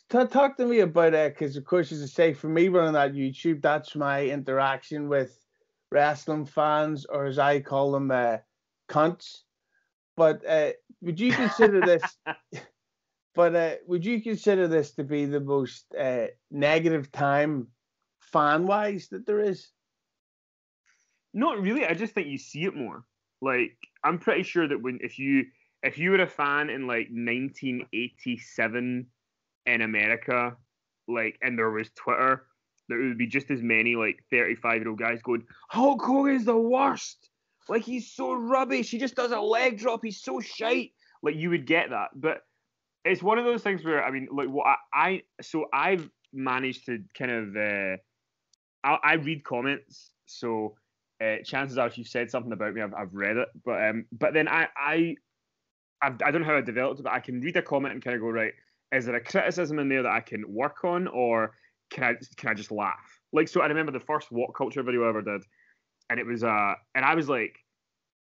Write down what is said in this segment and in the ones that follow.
talk to me about it, because of course, as I say, for me running that YouTube, that's my interaction with wrestling fans, or as I call them, cunts. But would you consider this? But would you consider this to be the most negative time, fan-wise, that there is? Not really. I just think you see it more. Like, I'm pretty sure that if you were a fan in like 1987 in America, like, and there was Twitter, there would be just as many like 35-year-old guys going, Hulk Hogan's the worst. Like, he's so rubbish. He just does a leg drop. He's so shite. Like, you would get that. But it's one of those things where, I mean, like, what so I've managed to kind of, I read comments. So chances are, if you've said something about me, I've read it. But then I don't know how I developed it, but I can read a comment and kind of go, right, is there a criticism in there that I can work on, or can I just laugh? Like, so I remember the first What Culture video I ever did, and it was and I was like,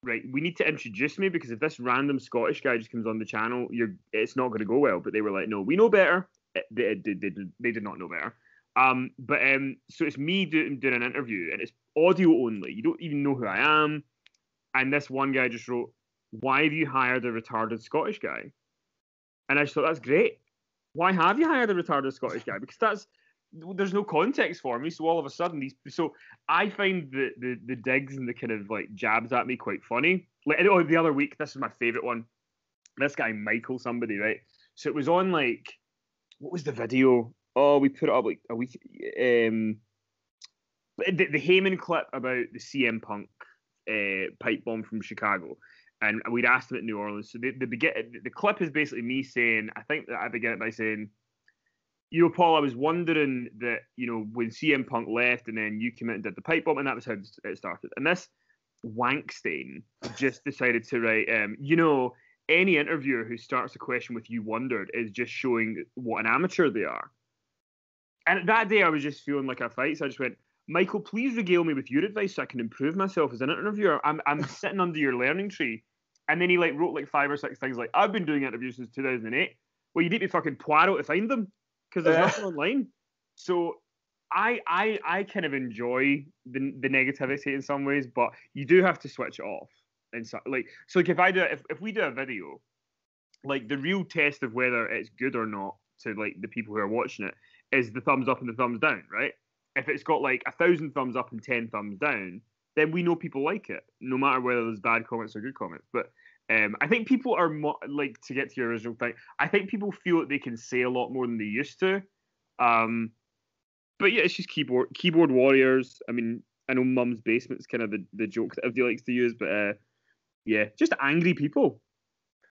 right, we need to introduce me, because if this random Scottish guy just comes on the channel, it's not going to go well. But they were like, no, we know better. They did not know better. So it's me doing an interview, and it's audio only. You don't even know who I am. And this one guy just wrote, why have you hired a retarded Scottish guy? And I just thought, that's great. Why have you hired a retarded Scottish guy? Because there's no context for me. So all of a sudden, so I find the digs and the kind of like jabs at me quite funny. Like, oh, the other week, this is my favorite one. This guy Michael somebody, right? So it was on, like, what was the video? Oh, we put it up like a week. The Heyman clip about the CM Punk pipe bomb from Chicago, and we'd asked him at New Orleans. So the clip is basically me saying, I think that I begin it by saying, you know, Paul, I was wondering that, you know, when CM Punk left and then you came in and did the pipe bomb, and that was how it started. And this Wankstain just decided to write, you know, any interviewer who starts a question with "you wondered" is just showing what an amateur they are. And that day I was just feeling like a fight, so I just went, Michael, please regale me with your advice so I can improve myself as an interviewer. I'm sitting under your learning tree. And then he like wrote like 5 or 6 things like, I've been doing interviews since 2008. Well, you need to fucking Poirot to find them, because there's nothing online. So I kind of enjoy the negativity in some ways, but you do have to switch it off. And so like if we do a video, like, the real test of whether it's good or not to like the people who are watching it is the thumbs up and the thumbs down, right? If it's got like 1,000 thumbs up and 10 thumbs down, then we know people like it, no matter whether there's bad comments or good comments. But I think people are like, to get to your original thing, I think people feel that they can say a lot more than they used to. But yeah, it's just keyboard warriors. I mean, I know Mum's Basement's kind of the joke that everybody likes to use, but yeah, just angry people.